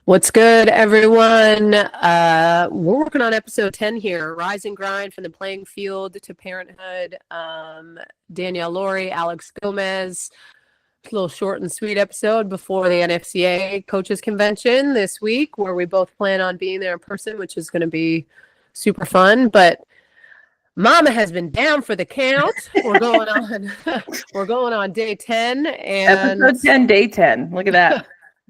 What's good, everyone? We're working on episode 10 here. Rise and grind from the playing field to parenthood. Danielle Laurie, Alex Gomez. A little short and sweet episode before the NFCA coaches convention this week, where we both plan on being there in person, which is going to be super fun. But Mama has been down for the count. We're going on. We're going on day 10 and Episode 10, day 10. Look at that.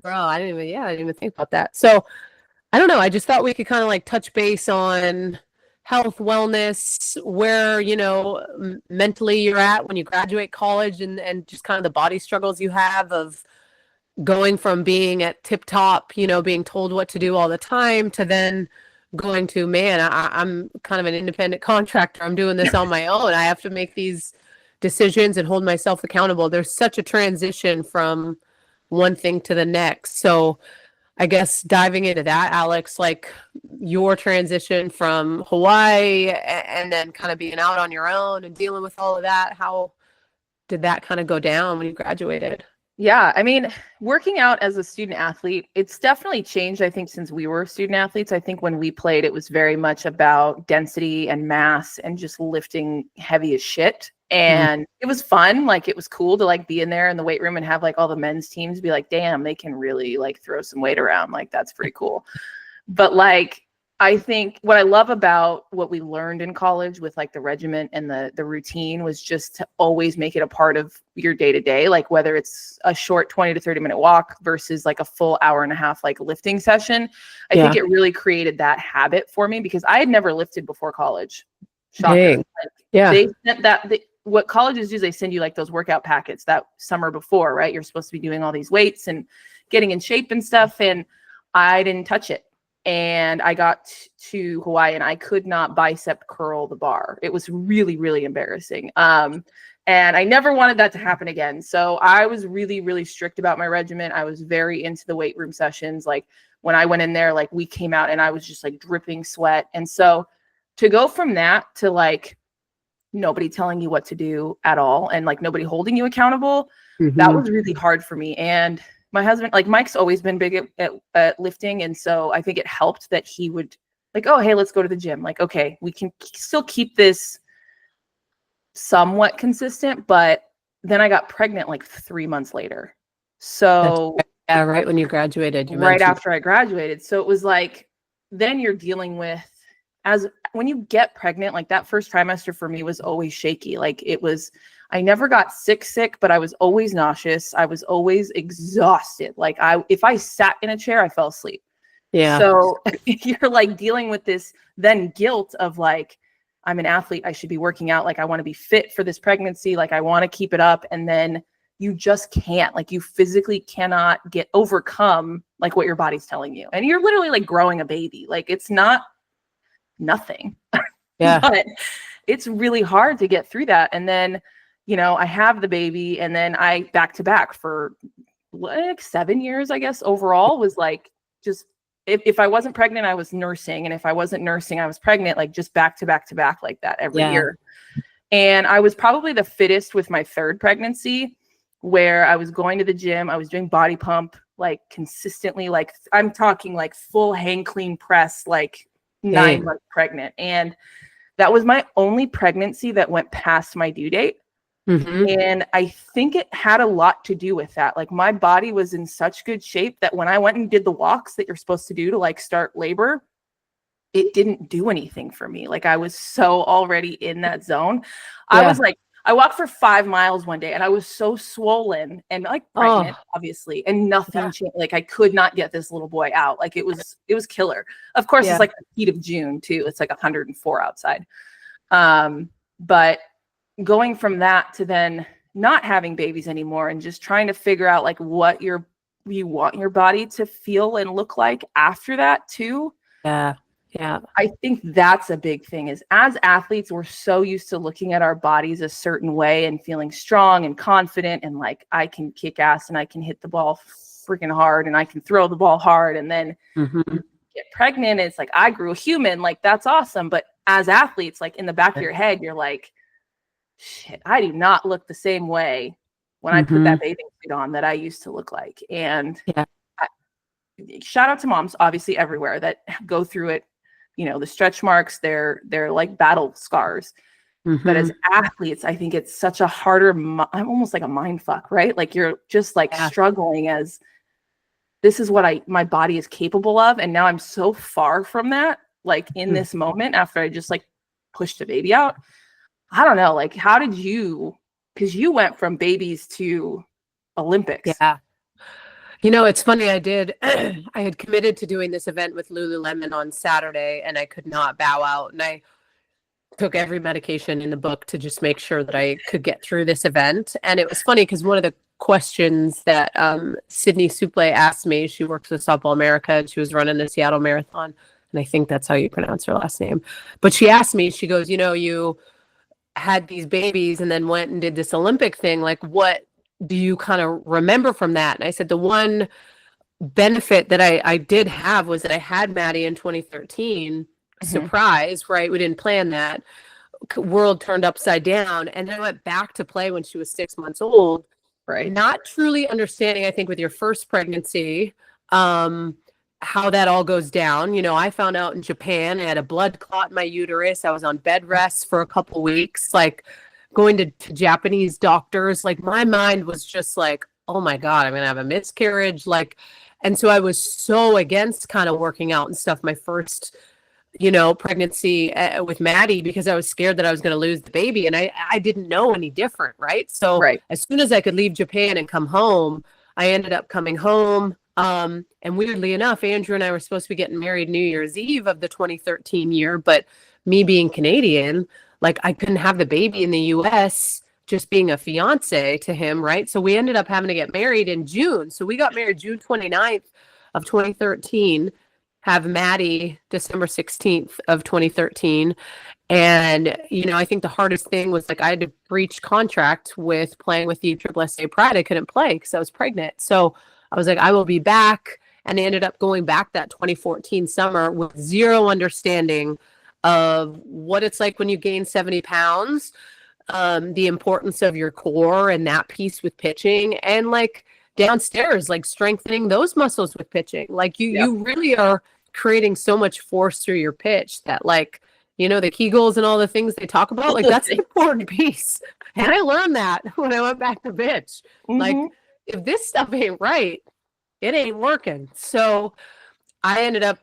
bro, I didn't even think about that. So I don't know. I just thought we could kind of like touch base on health, wellness, where, mentally you're at when you graduate college and just kind of the body struggles you have of going from being at tip top, being told what to do all the time to then going to, man, I'm kind of an independent contractor. I'm doing this on my own. I have to make these decisions and hold myself accountable. There's such a transition from one thing to the next. So I guess diving into that, Alex, like your transition from Hawaii and then kind of being out on your own and dealing with all of that, how did that kind of go down when you graduated? Yeah, I mean, working out as a student athlete, it's definitely changed, I think, since we were student athletes. I think when we played, it was very much about density and mass and just lifting heavy as shit. And it was fun. Like, it was cool to like be in there in the weight room and have like all the men's teams be like, damn, they can really like throw some weight around. Like, that's pretty cool. But like, I think what I love about what we learned in college with like the regiment and the routine was just to always make it a part of your day to day, like whether it's a short 20 to 30 minute walk versus like a full hour and a half, like lifting session. I think it really created that habit for me because I had never lifted before college. Shocker. Like, they sent what colleges do is they send you like those workout packets that summer before, right? You're supposed to be doing all these weights and getting in shape and stuff. And I didn't touch it. And I got to Hawaii and I could not bicep curl the bar. It was really, really embarrassing. And I never wanted that to happen again. So I was really, really strict about my regimen. I was very into the weight room sessions. Like when I went in there, like we came out and I was just like dripping sweat. And so to go from that to like nobody telling you what to do at all and like nobody holding you accountable, that was really hard for me. And my husband, like Mike's always been big at lifting. And so I think it helped that he would like, oh, hey, let's go to the gym. Like, okay, we can still keep this somewhat consistent. But then I got pregnant like 3 months later. So yeah, right when you graduated. Right after I graduated. So it was like, then you're dealing with, as when you get pregnant, like that first trimester for me was always shaky. Like it was, I never got sick, but I was always nauseous. I was always exhausted. Like if I sat in a chair, I fell asleep. Yeah. So you're like dealing with this then guilt of like, I'm an athlete. I should be working out. Like I want to be fit for this pregnancy. Like I want to keep it up. And then you just can't, like you physically cannot overcome like what your body's telling you. And you're literally like growing a baby. Like it's not nothing. Yeah. But it's really hard to get through that. And then, I have the baby and then I back to back for like 7 years, I guess, overall was like, just if I wasn't pregnant, I was nursing. And if I wasn't nursing, I was pregnant, like just back to back to back like that every year. And I was probably the fittest with my third pregnancy where I was going to the gym. I was doing body pump, like consistently, like I'm talking like full hang clean press, like 9 months pregnant. And that was my only pregnancy that went past my due date. And I think it had a lot to do with that. Like my body was in such good shape that when I went and did the walks that you're supposed to do to like start labor, it didn't do anything for me. Like I was so already in that zone. I was like, I walked for 5 miles one day and I was so swollen and like pregnant, obviously, and nothing changed. Like I could not get this little boy out. Like it was killer. Of course, it's like the heat of June too. It's like 104 outside. But going from that to then not having babies anymore and just trying to figure out like what you want your body to feel and look like after that too. Yeah. I think that's a big thing is as athletes, we're so used to looking at our bodies a certain way and feeling strong and confident and like I can kick ass and I can hit the ball freaking hard and I can throw the ball hard and then get pregnant. It's like, I grew a human, like that's awesome. But as athletes, like in the back of your head, you're like, shit, I do not look the same way when I put that bathing suit on that I used to look like. And shout out to moms, obviously everywhere that go through it. The stretch marks, they're like battle scars. But as athletes, I think it's such a harder, almost like a mind fuck, right? Like you're just like struggling as this is what my body is capable of. And now I'm so far from that, like in this moment after I just like pushed the baby out. I don't know, like how did you, because you went from babies to Olympics. Yeah. It's funny. I had committed to doing this event with Lululemon on Saturday and I could not bow out. And I took every medication in the book to just make sure that I could get through this event. And it was funny because one of the questions that Sydney Suple asked me, she works with Softball America and she was running the Seattle Marathon. And I think that's how you pronounce her last name. But she asked me, she goes, you had these babies and then went and did this Olympic thing. Like, what do you kind of remember from that? And I said, the one benefit that I did have was that I had Maddie in 2013. Surprise, right? We didn't plan that. World turned upside down. And then I went back to play when she was 6 months old. Right. Not truly understanding, I think, with your first pregnancy, how that all goes down. I found out in Japan, I had a blood clot in my uterus. I was on bed rest for a couple weeks, like going to Japanese doctors. Like my mind was just like, oh my God, I'm going to have a miscarriage. Like, and so I was so against kind of working out and stuff my first pregnancy with Maddie because I was scared that I was going to lose the baby. And I didn't know any different. Right. So as soon as I could leave Japan and come home, I ended up coming home. And weirdly enough, Andrew and I were supposed to be getting married New Year's Eve of the 2013 year. But me being Canadian, like I couldn't have the baby in the US just being a fiance to him. Right. So we ended up having to get married in June. So we got married June 29th of 2013. Have Maddie December 16th of 2013. And, I think the hardest thing was like I had to breach contract with playing with the SSSA Pride. I couldn't play because I was pregnant. So I was like, I will be back. And I ended up going back that 2014 summer with zero understanding of what it's like when you gain 70 pounds, the importance of your core and that piece with pitching and like downstairs, like strengthening those muscles with pitching. Like you really are creating so much force through your pitch that like, the Kegels and all the things they talk about, like that's an important piece. And I learned that when I went back to pitch. Like if this stuff ain't right, it ain't working. So I ended up,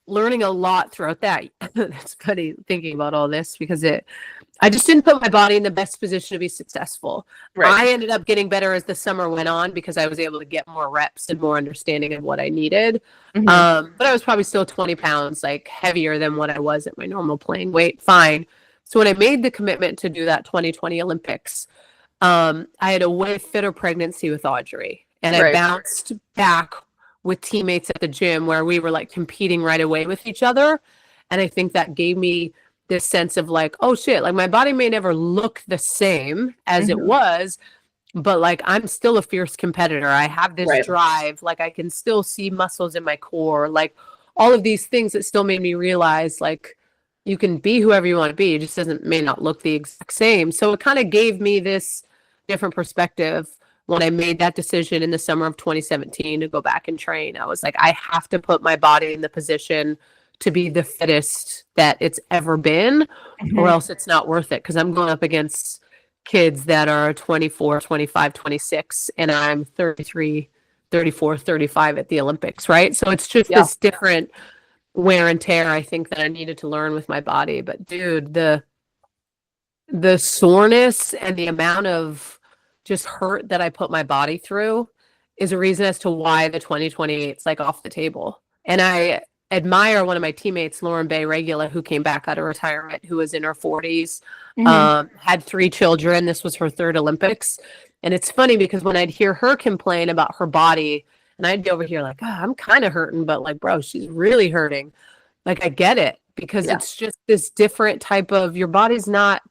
learning a lot throughout that. That's funny thinking about all this because I just didn't put my body in the best position to be successful. Right. I ended up getting better as the summer went on because I was able to get more reps and more understanding of what I needed. But I was probably still 20 pounds like heavier than what I was at my normal playing weight. Fine. So when I made the commitment to do that 2020 Olympics, I had a way fitter pregnancy with Audrey. And I bounced back with teammates at the gym where we were like competing right away with each other. And I think that gave me this sense of like, oh shit, like my body may never look the same as it was, but like I'm still a fierce competitor. I have this drive, like I can still see muscles in my core, like all of these things that still made me realize like you can be whoever you want to be. It just may not look the exact same. So it kind of gave me this different perspective when I made that decision in the summer of 2017 to go back and train. I was like, I have to put my body in the position to be the fittest that it's ever been, or else it's not worth it. Because I'm going up against kids that are 24, 25, 26, and I'm 33, 34, 35 at the Olympics, right? So it's just this different wear and tear, I think, that I needed to learn with my body. But dude, the soreness and the amount of just hurt that I put my body through is a reason as to why the 2028 is like off the table. And I admire one of my teammates, Lauren Bay Regula, who came back out of retirement, who was in her 40s, had 3 children. This was her 3rd Olympics. And it's funny because when I'd hear her complain about her body, and I'd be over here like, oh, I'm kind of hurting, but like, bro, she's really hurting. Like, I get it because it's just this different type of, your body's not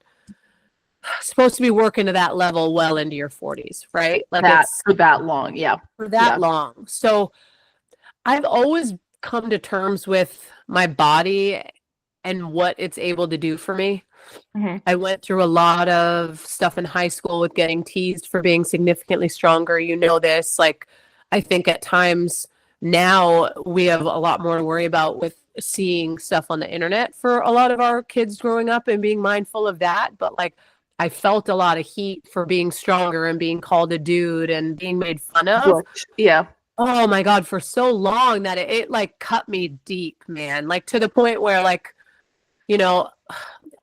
supposed to be working to that level well into your 40s, right? Like for that long. Yeah. For that long. So I've always come to terms with my body and what it's able to do for me. I went through a lot of stuff in high school with getting teased for being significantly stronger. You know this, like I think at times Now we have a lot more to worry about with seeing stuff on the internet for a lot of our kids growing up and being mindful of that. But like, I felt a lot of heat for being stronger and being called a dude and being made fun of. Yeah. Oh my God, for so long that it like cut me deep, man. Like to the point where like, you know,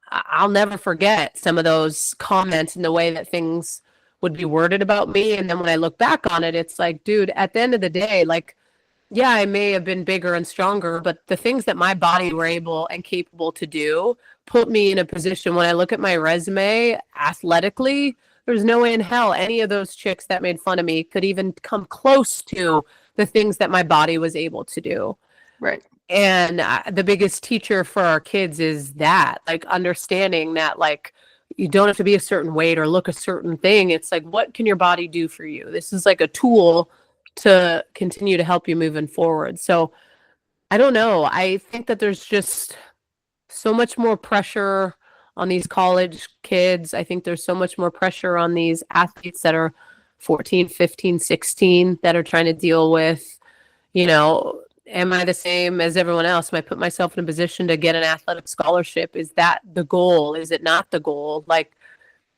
I'll never forget some of those comments and the way that things would be worded about me. And then when I look back on it, it's like, dude, at the end of the day, like, yeah, I may have been bigger and stronger, but the things that my body were able and capable to do put me in a position when I look at my resume athletically, there's no way in hell any of those chicks that made fun of me could even come close to the things that my body was able to do. Right. And the biggest teacher for our kids is that, like, understanding that, like, you don't have to be a certain weight or look a certain thing. It's like, what can your body do for you? This is like a tool to continue to help you moving forward. So I don't know. I think that there's just so much more pressure on these college kids. I think there's so much more pressure on these athletes that are 14, 15, 16 that are trying to deal with, you know, am I the same as everyone else? Am I put myself in a position to get an athletic scholarship? Is that the goal? Is it not the goal? Like,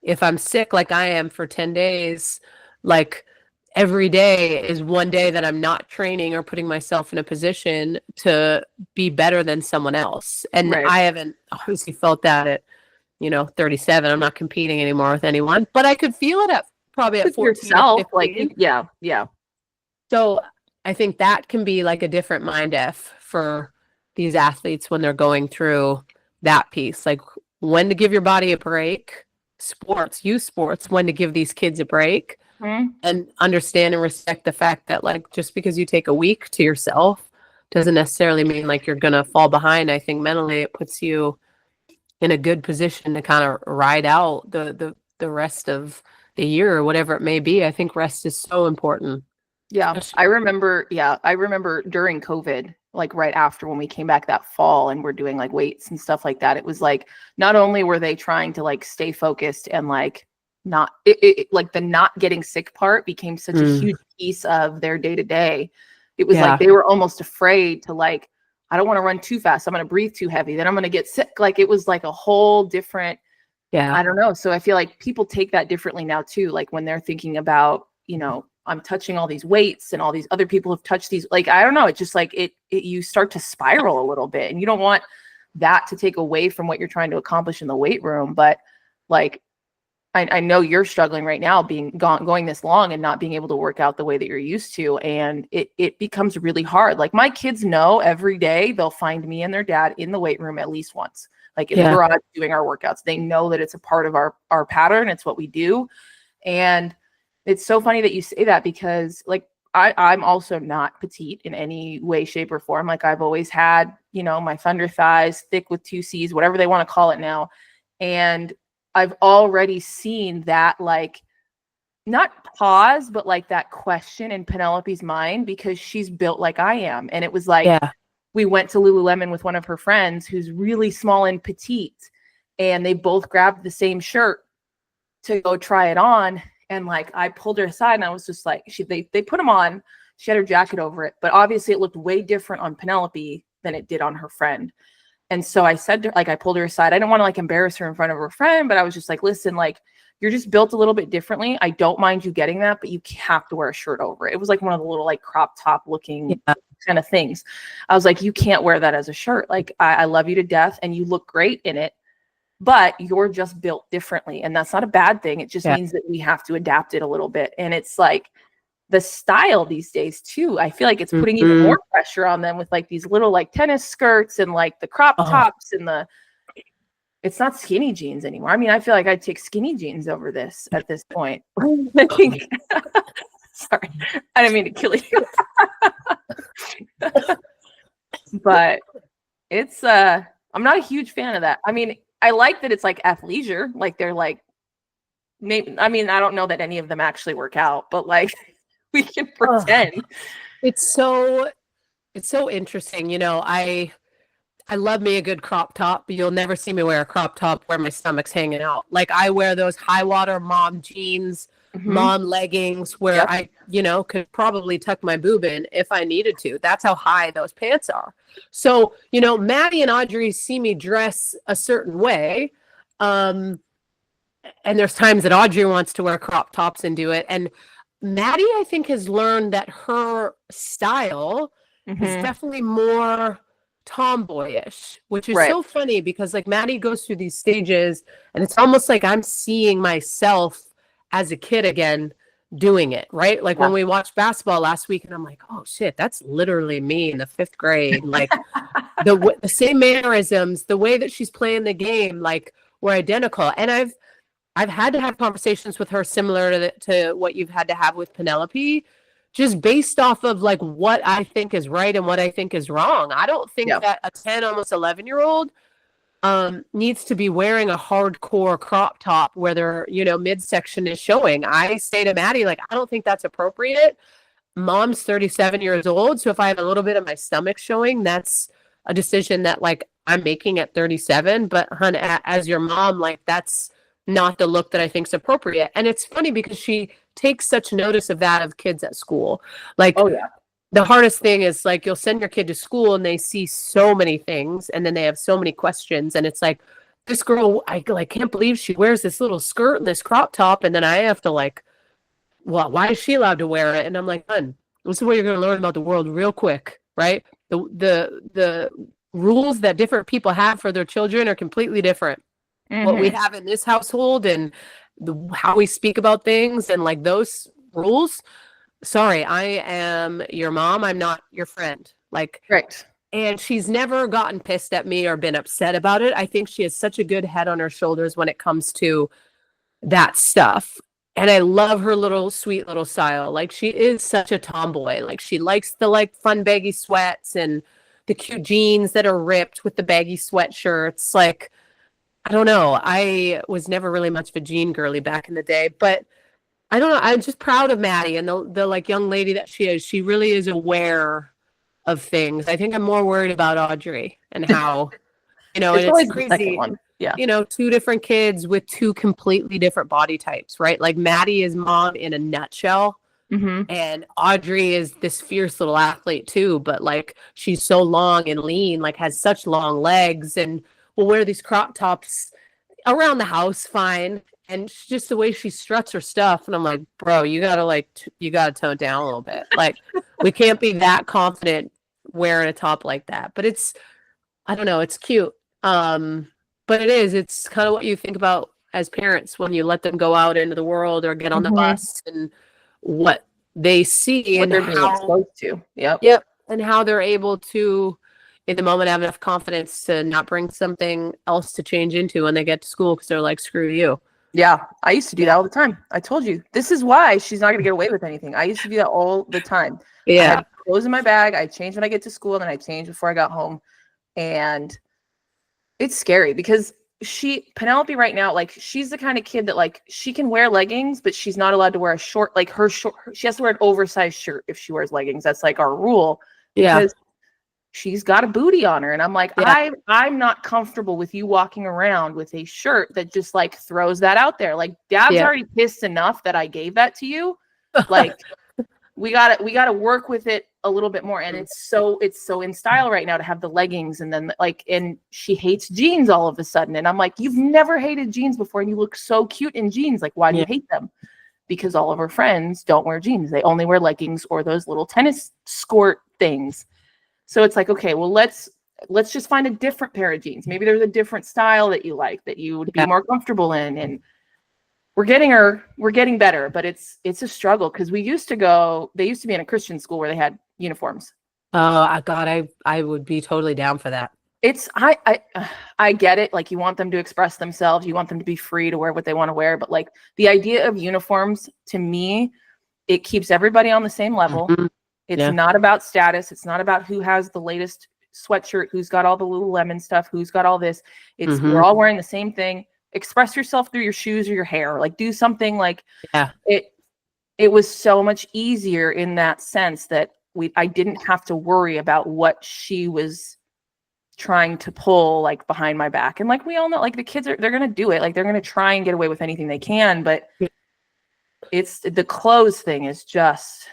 if I'm sick like I am for 10 days, like every day is one day that I'm not training or putting myself in a position to be better than someone else. And Right. I haven't obviously felt that at, 37. I'm not competing anymore with anyone, but I could feel it at probably at 14 yourself, or 15. like, yeah. So I think that can be like a different mind F for these athletes when they're going through that piece, like when to give your body a break, youth sports, when to give these kids a break, and understand and respect the fact that, like, just because you take a week to yourself doesn't necessarily mean like you're going to fall behind. I think mentally it puts you in a good position to kind of ride out the rest of the year or whatever it may be. I think rest is so important. Yeah, I remember during COVID, like right after when we came back that fall and we're doing like weights and stuff like that, it was like, not only were they trying to like stay focused and like not like the not getting sick part became such a huge piece of their day to day. It was like they were almost afraid to, like, I don't want to run too fast. I'm going to breathe too heavy. Then I'm going to get sick. Like, it was like a whole different, I don't know. So I feel like people take that differently now too. Like when they're thinking about, I'm touching all these weights and all these other people have touched these, like, I don't know. It's just like you start to spiral a little bit, and you don't want that to take away from what you're trying to accomplish in the weight room. But like, I know you're struggling right now going this long and not being able to work out the way that you're used to. And it becomes really hard. Like, my kids know every day they'll find me and their dad in the weight room at least once, like in the garage doing our workouts. They know that it's a part of our pattern. It's what we do. And it's so funny that you say that, because like I'm also not petite in any way, shape, or form. Like, I've always had, my thunder thighs, thick with 2 C's, whatever they want to call it now. And I've already seen that, like, not pause, but like that question in Penelope's mind, because she's built like I am. And it was like, we went to Lululemon with one of her friends who's really small and petite, and they both grabbed the same shirt to go try it on. And like, I pulled her aside and I was just like, they put them on. She had her jacket over it, but obviously it looked way different on Penelope than it did on her friend. And so I said to her, like, I pulled her aside. I didn't want to like embarrass her in front of her friend, but I was just like, listen, like, you're just built a little bit differently. I don't mind you getting that, but you have to wear a shirt over it. It was like one of the little like crop top looking kind of things. I was like, you can't wear that as a shirt. Like, I love you to death and you look great in it, but you're just built differently. And that's not a bad thing. It just means that we have to adapt it a little bit. And it's like the style these days too, I feel like it's putting even more pressure on them with like these little like tennis skirts and like the crop tops and it's not skinny jeans anymore. I mean, I feel like I'd take skinny jeans over this at this point. I think, sorry, I didn't mean to kill you. But it's, I'm not a huge fan of that. I mean, I like that it's like athleisure. Like, they're like, maybe, I mean, I don't know that any of them actually work out, but like, we can pretend. It's so interesting. I love me a good crop top, but you'll never see me wear a crop top where my stomach's hanging out. Like, I wear those high water mom jeans mom leggings where Yep. I, could probably tuck my boob in if I needed to. That's how high those pants are. So, Maddie and Audrey see me dress a certain way. And there's times that Audrey wants to wear crop tops and do it. And Maddie, I think, has learned that her style is definitely more tomboyish, which is so funny because like Maddie goes through these stages and it's almost like I'm seeing myself as a kid again doing it, right? Like when we watched basketball last week and I'm like, oh shit, that's literally me in the 5th grade. Like the same mannerisms, the way that she's playing the game, like we're identical. And I've had to have conversations with her similar to what you've had to have with Penelope, just based off of like what I think is right and what I think is wrong. I don't think that a 10, almost 11-year-old needs to be wearing a hardcore crop top where their, midsection is showing. I say to Maddie, like, I don't think that's appropriate. Mom's 37 years old. So if I have a little bit of my stomach showing, that's a decision that like I'm making at 37. But hun, as your mom, like that's not the look that I think is appropriate. And it's funny because she takes such notice of that of kids at school. Like, the hardest thing is like you'll send your kid to school and they see so many things and then they have so many questions. And it's like, this girl, I like can't believe she wears this little skirt and this crop top. And then I have to like, well, why is she allowed to wear it? And I'm like, hun, this is where you're going to learn about the world real quick, right? The rules that different people have for their children are completely different. What we have in this household and how we speak about things and like those rules. Sorry, I am your mom. I'm not your friend. Like, right. And she's never gotten pissed at me or been upset about it. I think she has such a good head on her shoulders when it comes to that stuff. And I love her sweet little style. Like she is such a tomboy. Like she likes the like fun baggy sweats and the cute jeans that are ripped with the baggy sweatshirts. Like, I don't know. I was never really much of a jean girly back in the day, but I don't know. I'm just proud of Maddie and the like young lady that she is. She really is aware of things. I think I'm more worried about Audrey and how, and it's crazy. The second one. Yeah. 2 different kids with 2 completely different body types, right? Like Maddie is mom in a nutshell. And Audrey is this fierce little athlete too, but like she's so long and lean, like has such long legs and will wear these crop tops around the house fine. And just the way she struts her stuff. And I'm like, bro, you gotta tone it down a little bit. Like we can't be that confident wearing a top like that. But I don't know, it's cute. But it's kind of what you think about as parents when you let them go out into the world or get on the bus and what they see what and they're being exposed to. Yep. And how they're able to, in the moment, have enough confidence to not bring something else to change into when they get to school because they're like, screw you. Yeah, I used to do that all the time. I told you, this is why she's not going to get away with anything. I used to do that all the time. Yeah. I had clothes in my bag. I changed when I get to school, and then I changed before I got home. And it's scary because Penelope right now, like she's the kind of kid that like she can wear leggings, but she's not allowed to wear a short, like she has to wear an oversized shirt if she wears leggings. That's like our rule. Yeah. Because she's got a booty on her. And I'm like, I'm not comfortable with you walking around with a shirt that just like throws that out there. Like Dad's already pissed enough that I gave that to you. Like we gotta work with it a little bit more. And it's so in style right now to have the leggings and then like, and she hates jeans all of a sudden. And I'm like, you've never hated jeans before. And you look so cute in jeans. Like, why do you hate them? Because all of her friends don't wear jeans. They only wear leggings or those little tennis skirt things. So it's like, okay, well, let's just find a different pair of jeans. Maybe there's a different style that you like, that you would be more comfortable in. And we're getting better, but it's a struggle because they used to be in a Christian school where they had uniforms. Oh God, I would be totally down for that. I get it. Like you want them to express themselves. You want them to be free to wear what they want to wear. But like the idea of uniforms, to me, it keeps everybody on the same level. It's not about status. It's not about who has the latest sweatshirt, who's got all the Lululemon stuff, who's got all this. It's we're all wearing the same thing. Express yourself through your shoes or your hair. Like do something like it was so much easier in that sense that I didn't have to worry about what she was trying to pull like behind my back. And like we all know, like the kids they're gonna do it. Like they're gonna try and get away with anything they can, but it's the clothes thing is just,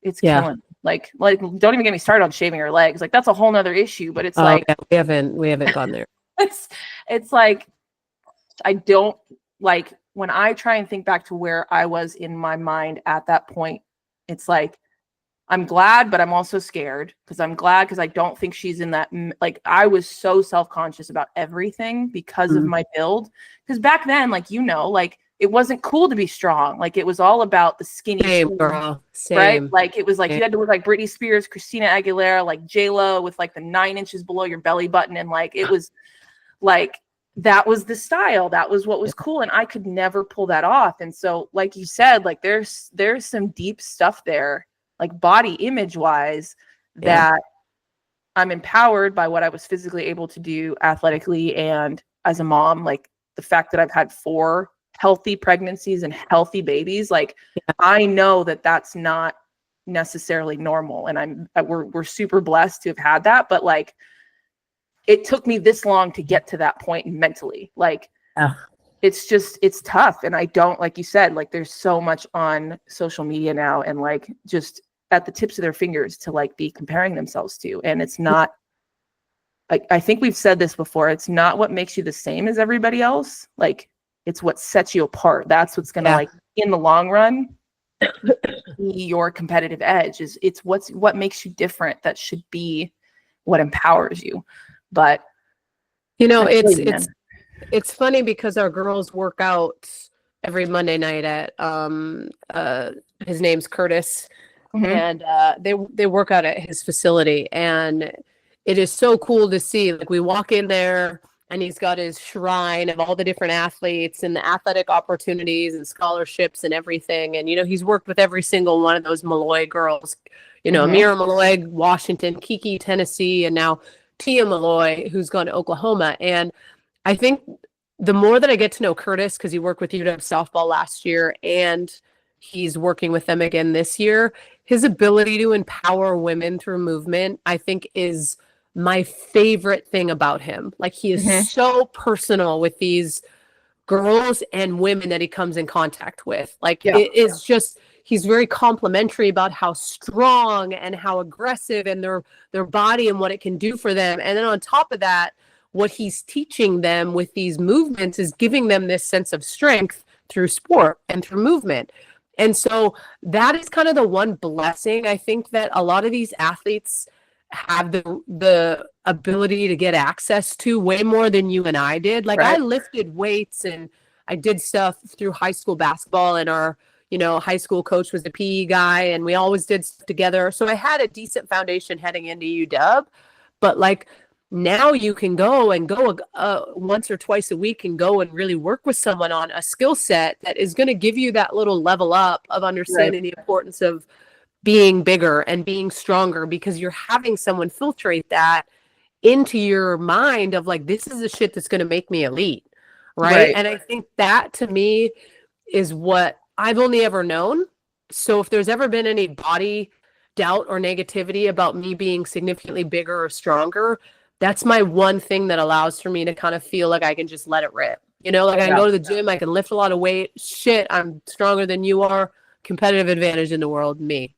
it's killing. Like don't even get me started on shaving her legs. Like that's a whole nother issue, but it's like, yeah, we haven't gone there. it's like, I don't like when I try and think back to where I was in my mind at that point, it's like, I'm glad, but I'm also scared because I'm glad because I don't think she's in that. Like I was so self-conscious about everything because of my build. Because back then, like, like it wasn't cool to be strong. Like it was all about the skinny, Same, girl. Same. Right? Like it was like you had to look like Britney Spears, Christina Aguilera, like J-Lo with like the 9 inches below your belly button. And like it was like that was the style. That was what was cool. And I could never pull that off. And so, like you said, like there's some deep stuff there, like body image wise, that I'm empowered by what I was physically able to do athletically and as a mom. Like the fact that I've had 4 healthy pregnancies and healthy babies, like I know that that's not necessarily normal, and we're super blessed to have had that, but like it took me this long to get to that point mentally. Like it's tough. And I don't, like you said, like there's so much on social media now and like just at the tips of their fingers to like be comparing themselves to. And it's not, I think we've said this before. It's not what makes you the same as everybody else. Like it's what sets you apart. That's what's going to like in the long run, be your competitive edge. It's what makes you different. That should be what empowers you. But it's funny because our girls work out every Monday night at his name's Curtis, and they work out at his facility, and it is so cool to see. Like we walk in there and he's got his shrine of all the different athletes and the athletic opportunities and scholarships and everything. And he's worked with every single one of those Malloy girls, Amira Malloy, Washington, Kiki, Tennessee, and now Tia Malloy, who's gone to Oklahoma. And I think the more that I get to know Curtis, because he worked with UW softball last year and he's working with them again this year, his ability to empower women through movement, I think, is my favorite thing about him. Like he is so personal with these girls and women that he comes in contact with. Like it is just, he's very complimentary about how strong and how aggressive and their body and what it can do for them. And then on top of that, what he's teaching them with these movements is giving them this sense of strength through sport and through movement. And so that is kind of the one blessing I think that a lot of these athletes have the ability to get access to way more than you and I did. Like I lifted weights and I did stuff through high school basketball, and our high school coach was a PE guy and we always did stuff together. So I had a decent foundation heading into UW, but like now you can go once or twice a week and go and really work with someone on a skill set that is going to give you that little level up of understanding the importance of being bigger and being stronger, because you're having someone filtrate that into your mind of like, this is the shit that's going to make me elite. Right. And I think that to me is what I've only ever known. So if there's ever been any body doubt or negativity about me being significantly bigger or stronger, that's my one thing that allows for me to kind of feel like I can just let it rip. Like I can go to the gym, I can lift a lot of weight. Shit, I'm stronger than you are. Competitive advantage in the world, me.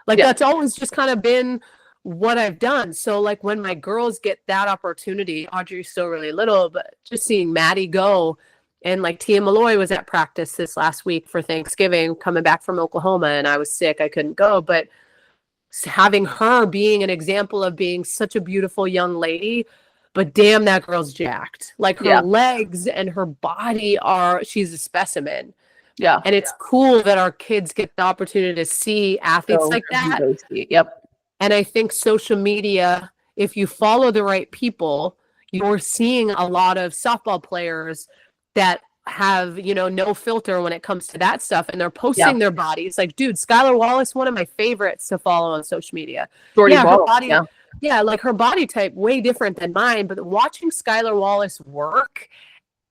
Like that's always just kind of been what I've done. So like when my girls get that opportunity, Audrey's still really little, but just seeing Maddie go, and like Tia Malloy was at practice this last week for Thanksgiving, coming back from Oklahoma, and I was sick, I couldn't go, but having her being an example of being such a beautiful young lady, but damn, that girl's jacked. Like her legs and her body she's a specimen. Yeah. And it's cool that our kids get the opportunity to see athletes like that. And I think social media, if you follow the right people, you're seeing a lot of softball players that have, no filter when it comes to that stuff. And they're posting their bodies. Like, dude, Skylar Wallace, one of my favorites to follow on social media. Her body, like her body type, way different than mine. But watching Skylar Wallace work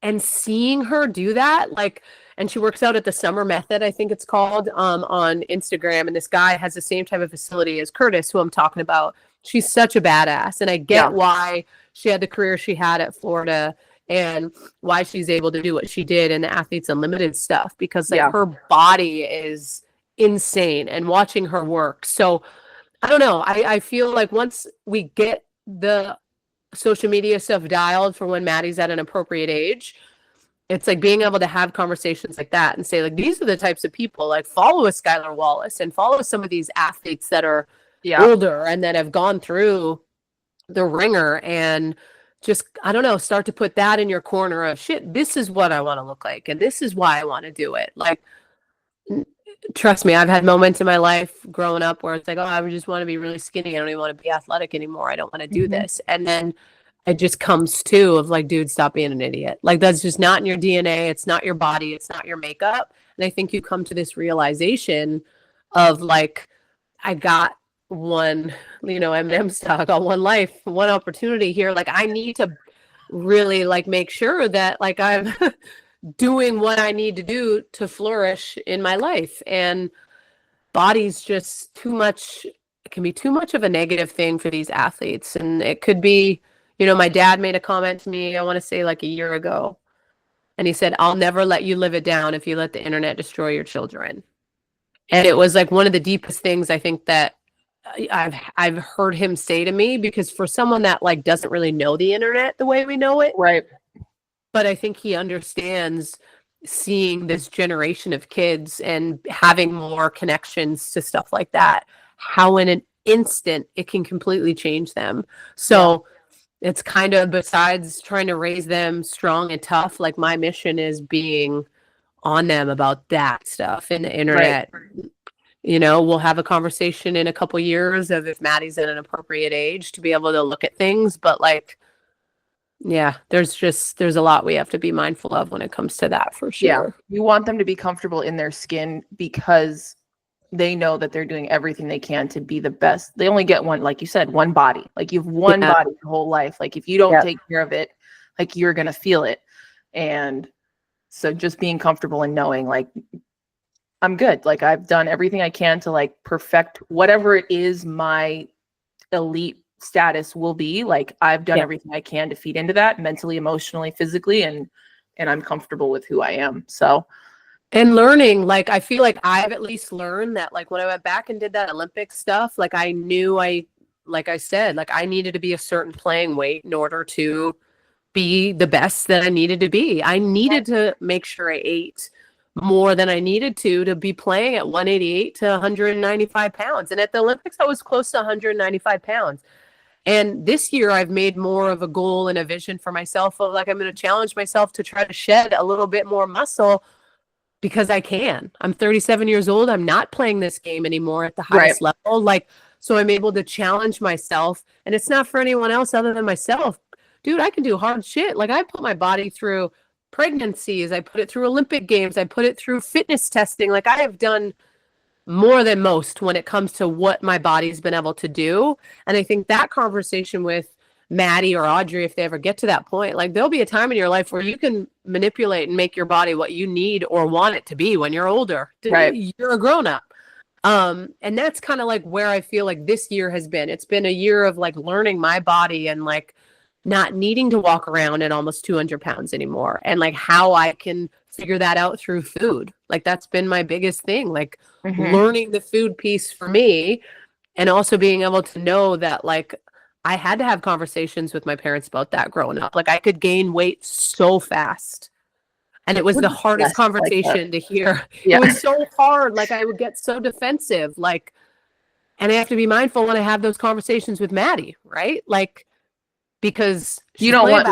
and seeing her do that, like, and she works out at the Summer Method, I think it's called, on Instagram. And this guy has the same type of facility as Curtis, who I'm talking about. She's such a badass. And I get why she had the career she had at Florida and why she's able to do what she did in the Athletes Unlimited stuff, because like Yeah. her body is insane and watching her work. So I don't know. I feel like once we get the social media stuff dialed for when Maddie's at an appropriate age, it's like being able to have conversations like that and say, like, these are the types of people, like, follow a Skylar Wallace and follow some of these athletes that are older and that have gone through the ringer, and just, I don't know, start to put that in your corner of shit. This is what I want to look like, and this is why I want to do it. Like, trust me, I've had moments in my life growing up where it's like, oh, I just want to be really skinny. I don't even want to be athletic anymore. I don't want to do this. And then it just comes to of like, dude, stop being an idiot. Like, that's just not in your DNA. It's not your body. It's not your makeup. And I think you come to this realization of like, I got one, M&M stock on one life, one opportunity here. Like, I need to really like make sure that like I'm doing what I need to do to flourish in my life. And body's just too much. It can be too much of a negative thing for these athletes. And it could be, my dad made a comment to me, I want to say like a year ago. And he said, I'll never let you live it down if you let the internet destroy your children. And it was like one of the deepest things I think that I've heard him say to me, because for someone that like doesn't really know the internet the way we know it, Right. but I think he understands seeing this generation of kids and having more connections to stuff like that, how in an instant it can completely change them. So it's kind of, besides trying to raise them strong and tough, like my mission is being on them about that stuff in the internet. Right. We'll have a conversation in a couple years of if Maddie's at an appropriate age to be able to look at things. But like, yeah, there's a lot we have to be mindful of when it comes to that, for sure. Yeah. You want them to be comfortable in their skin because they know that they're doing everything they can to be the best. They only get one, like you said, one body. Like, you have one body your whole life. Like, if you don't take care of it, like, you're going to feel it. And so just being comfortable and knowing like, I'm good. Like, I've done everything I can to like perfect whatever it is my elite status will be. Like, I've done everything I can to feed into that mentally, emotionally, physically, and I'm comfortable with who I am. So, and learning, like, I feel like I've at least learned that, like, when I went back and did that Olympic stuff, like, I knew like I said, like, I needed to be a certain playing weight in order to be the best that I needed to be. I needed to make sure I ate more than I needed to be playing at 188 to 195 pounds. And at the Olympics, I was close to 195 pounds. And this year I've made more of a goal and a vision for myself of like, I'm going to challenge myself to try to shed a little bit more muscle, because I can. I'm 37 years old. I'm not playing this game anymore at the highest level. Like, so I'm able to challenge myself, and it's not for anyone else other than myself. Dude, I can do hard shit. Like, I put my body through pregnancies. I put it through Olympic games. I put it through fitness testing. Like, I have done more than most when it comes to what my body's been able to do. And I think that conversation with Maddie or Audrey, if they ever get to that point, like, there'll be a time in your life where you can manipulate and make your body what you need or want it to be when you're older. Right. You're a grown up. And that's kind of like where I feel like this year has been. It's been a year of like learning my body and like not needing to walk around at almost 200 pounds anymore, and like how I can figure that out through food. Like, that's been my biggest thing, like learning the food piece for me, and also being able to know that like I had to have conversations with my parents about that growing up. Like, I could gain weight so fast. And it was the hardest conversation to hear. Yeah. It was so hard. Like, I would get so defensive. Like, and I have to be mindful when I have those conversations with Maddie, right? Like, because you don't want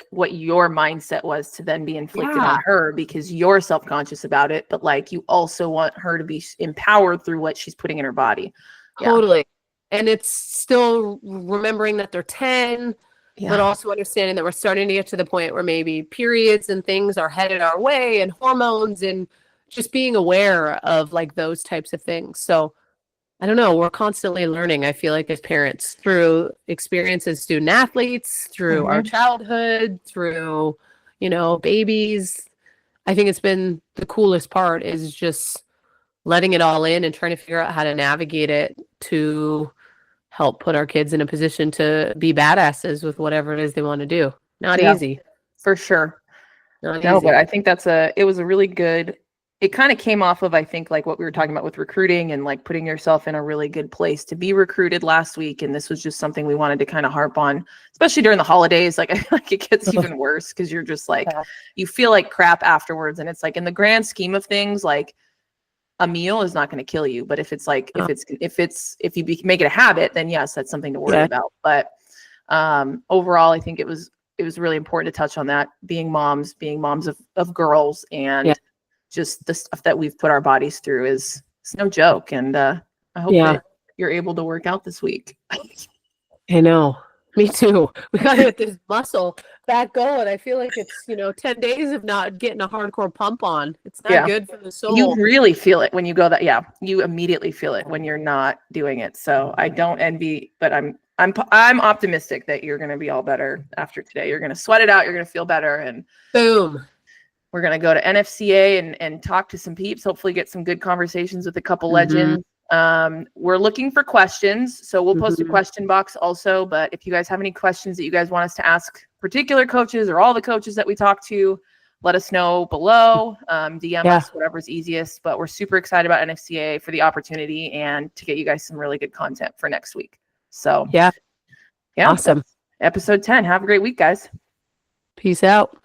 what your mindset was to then be inflicted on her, because you're self-conscious about it. But like, you also want her to be empowered through what she's putting in her body. Totally. And it's still remembering that they're 10, but also understanding that we're starting to get to the point where maybe periods and things are headed our way, and hormones, and just being aware of like those types of things. So I don't know, we're constantly learning, I feel like, as parents, through experience as student athletes, through our childhood, through, babies. I think it's been the coolest part is just letting it all in and trying to figure out how to navigate it to help put our kids in a position to be badasses with whatever it is they want to do. Not easy. For sure. Not No, easy. but I think it was a really good, it kind of came off of, I think, like what we were talking about with recruiting and like putting yourself in a really good place to be recruited last week. And this was just something we wanted to kind of harp on, especially during the holidays. Like, I feel like it gets even worse because you're just like, Yeah. you feel like crap afterwards. And it's like, in the grand scheme of things, like a meal is not going to kill you. But if it's like, if you make it a habit, then yes, that's something to worry about. But overall, I think it was really important to touch on that, being moms of girls, and just the stuff that we've put our bodies through is no joke. And I hope that you're able to work out this week. I know. Me too. We got to get this muscle back going. I feel like it's, 10 days of not getting a hardcore pump on. It's not good for the soul. You really feel it when you go you immediately feel it when you're not doing it. So I don't envy, but I'm optimistic that you're going to be all better after today. You're going to sweat it out. You're going to feel better. And boom. We're going to go to NFCA and talk to some peeps, hopefully get some good conversations with a couple legends. We're looking for questions. So we'll post a question box also. But if you guys have any questions that you guys want us to ask particular coaches or all the coaches that we talk to, let us know below. DM us, whatever's easiest. But we're super excited about NFCA for the opportunity and to get you guys some really good content for next week. So yeah, awesome. Episode 10. Have a great week, guys. Peace out.